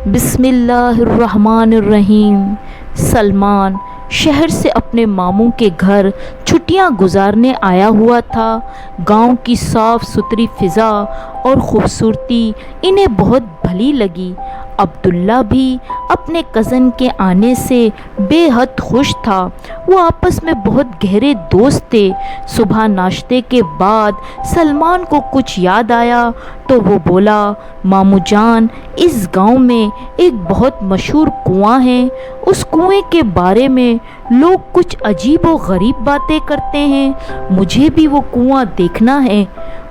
بسم اللہ الرحمن الرحیم۔ سلمان شہر سے اپنے ماموں کے گھر چھٹیاں گزارنے آیا ہوا تھا۔ گاؤں کی صاف ستھری فضا اور خوبصورتی انہیں بہت بھلی لگی۔ عبداللہ بھی اپنے کزن کے آنے سے بے حد خوش تھا۔ وہ آپس میں بہت گہرے دوست تھے۔ صبح ناشتے کے بعد سلمان کو کچھ یاد آیا تو وہ بولا، ماموں جان، اس گاؤں میں ایک بہت مشہور کنواں ہے۔ اس کنویں کے بارے میں لوگ کچھ عجیب و غریب باتیں کرتے ہیں۔ مجھے بھی وہ کنواں دیکھنا ہے۔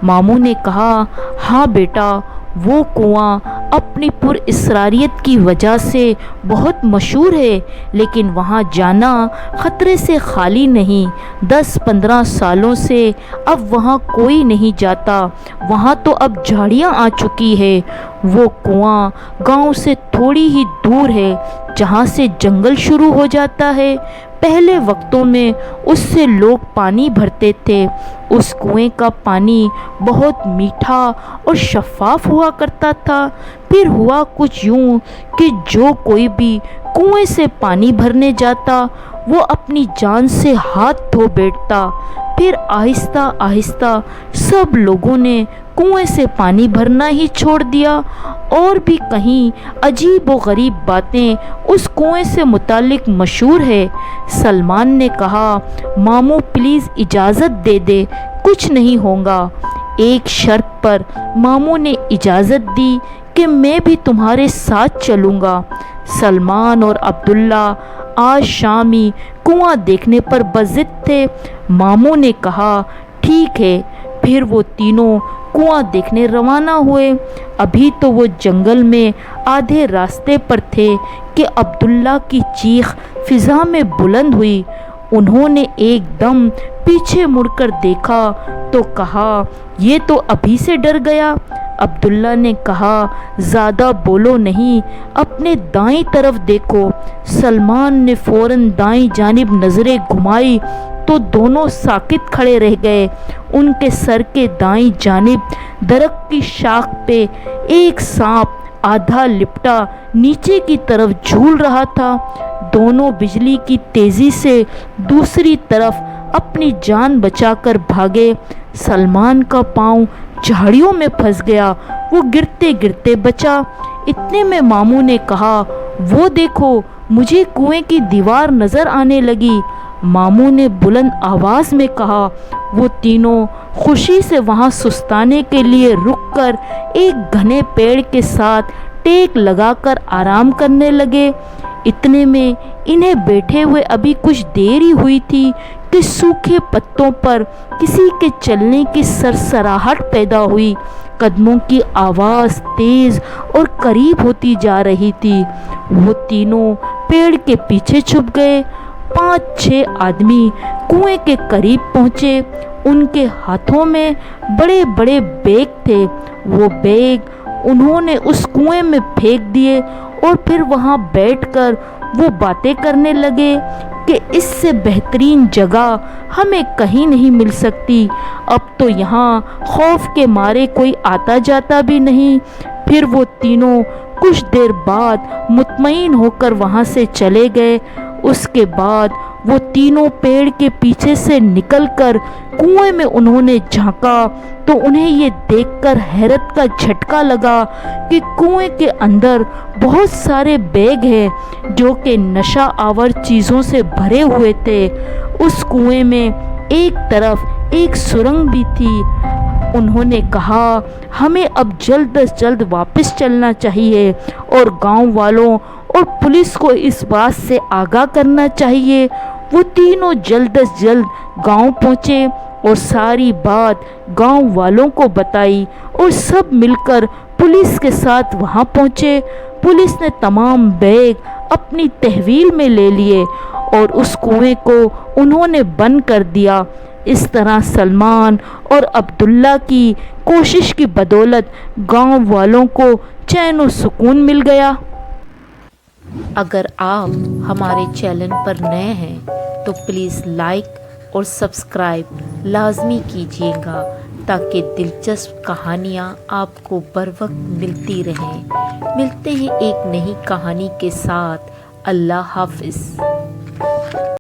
ماموں نے کہا، ہاں بیٹا، وہ کنواں اپنی پر اسراریت کی وجہ سے بہت مشہور ہے، لیکن وہاں جانا خطرے سے خالی نہیں۔ 10-15 سالوں سے اب وہاں کوئی نہیں جاتا۔ وہاں تو اب جھاڑیاں آ چکی ہے۔ وہ کنواں گاؤں سے تھوڑی ہی دور ہے، جہاں سے جنگل شروع ہو جاتا ہے۔ پہلے وقتوں میں اس سے لوگ پانی بھرتے تھے۔ اس کنویں کا پانی بہت میٹھا اور شفاف ہوا کرتا تھا۔ پھر ہوا کچھ یوں کہ جو کوئی بھی کنویں سے پانی بھرنے جاتا، وہ اپنی جان سے ہاتھ دھو بیٹھتا۔ پھر آہستہ آہستہ سب لوگوں نے کنویں سے پانی بھرنا ہی چھوڑ دیا۔ اور بھی کہیں عجیب و غریب باتیں اس کنویں سے متعلق مشہور ہے۔ سلمان نے کہا، ماموں پلیز اجازت دے دے، کچھ نہیں ہوگا۔ ایک شرط پر ماموں نے اجازت دی کہ میں بھی تمہارے ساتھ چلوں گا۔ سلمان اور عبداللہ آج شام ہی کنواں دیکھنے پر بضد تھے۔ ماموں نے کہا، ٹھیک ہے۔ پھر وہ تینوں کنواں دیکھنے روانہ ہوئے۔ ابھی تو وہ جنگل میں آدھے راستے پر تھے کہ عبداللہ کی چیخ فضا میں بلند ہوئی۔ انہوں نے ایک دم پیچھے مڑ کر دیکھا تو کہا، یہ تو ابھی سے ڈر گیا۔ عبداللہ نے کہا، زیادہ بولو نہیں، اپنے دائیں طرف دیکھو۔ سلمان نے فوراً دائیں جانب نظریں گھمائی تو دونوں ساکت کھڑے رہ گئے۔ ان کے سر کے دائیں جانب درخت کی شاخ پہ ایک سانپ آدھا لپٹا نیچے کی طرف جھول رہا تھا۔ دونوں بجلی کی تیزی سے دوسری طرف اپنی جان بچا کر بھاگے۔ سلمان کا پاؤں جھاڑیوں میں پھنس گیا، وہ گرتے گرتے بچا۔ اتنے میں ماموں نے کہا، وہ دیکھو، مجھے کنویں کی دیوار نظر آنے لگی۔ ماموں نے بلند آواز میں کہا۔ وہ تینوں خوشی سے وہاں سستانے کے لیے رک کر ایک گھنے پیڑ کے ساتھ ٹیک لگا کر آرام کرنے لگے۔ اتنے میں انہیں بیٹھے ہوئے ابھی کچھ دیر ہی ہوئی تھی کہ سوکھے پتوں پر کسی کے چلنے کی سرسراہٹ پیدا ہوئی۔ قدموں کی آواز تیز اور قریب ہوتی جا رہی تھی۔ وہ تینوں پیڑ کے پیچھے چھپ گئے۔ 5-6 آدمی کنویں کے قریب پہنچے۔ ان کے ہاتھوں میں بڑے بڑے بیگ تھے۔ وہ بیگ انہوں نے اس کنویں میں پھینک دیے اور پھر وہاں بیٹھ کر وہ باتیں کرنے لگے کہ اس سے بہترین جگہ ہمیں کہیں نہیں مل سکتی۔ اب تو یہاں خوف کے مارے کوئی آتا جاتا بھی نہیں۔ پھر وہ تینوں کچھ دیر بعد مطمئن ہو کر وہاں سے چلے گئے۔ اس کے بعد وہ تینوں پیڑ کے پیچھے سے نکل کر کنویں میں انہوں نے جھانکا تو انہیں یہ دیکھ کر حیرت کا جھٹکا لگا کہ کنویں کے اندر بہت سارے بیگ ہیں جو کہ نشہ آور چیزوں سے بھرے ہوئے تھے۔ اس کنویں میں ایک طرف ایک سرنگ بھی تھی۔ انہوں نے کہا، ہمیں اب جلد از جلد واپس چلنا چاہیے اور گاؤں والوں اور پولیس کو اس بات سے آگاہ کرنا چاہیے۔ وہ تینوں جلد از جلد گاؤں پہنچے اور ساری بات گاؤں والوں کو بتائی اور سب مل کر پولیس کے ساتھ وہاں پہنچے۔ پولیس نے تمام بیگ اپنی تحویل میں لے لیے اور اس کنویں کو انہوں نے بند کر دیا۔ اس طرح سلمان اور عبداللہ کی کوشش کی بدولت گاؤں والوں کو چین و سکون مل گیا۔ اگر آپ ہمارے چینل پر نئے ہیں تو پلیز لائک اور سبسکرائب لازمی کیجیے گا تاکہ دلچسپ کہانیاں آپ کو بر وقت ملتی رہیں۔ ملتے ہیں ایک نئی کہانی کے ساتھ۔ اللہ حافظ۔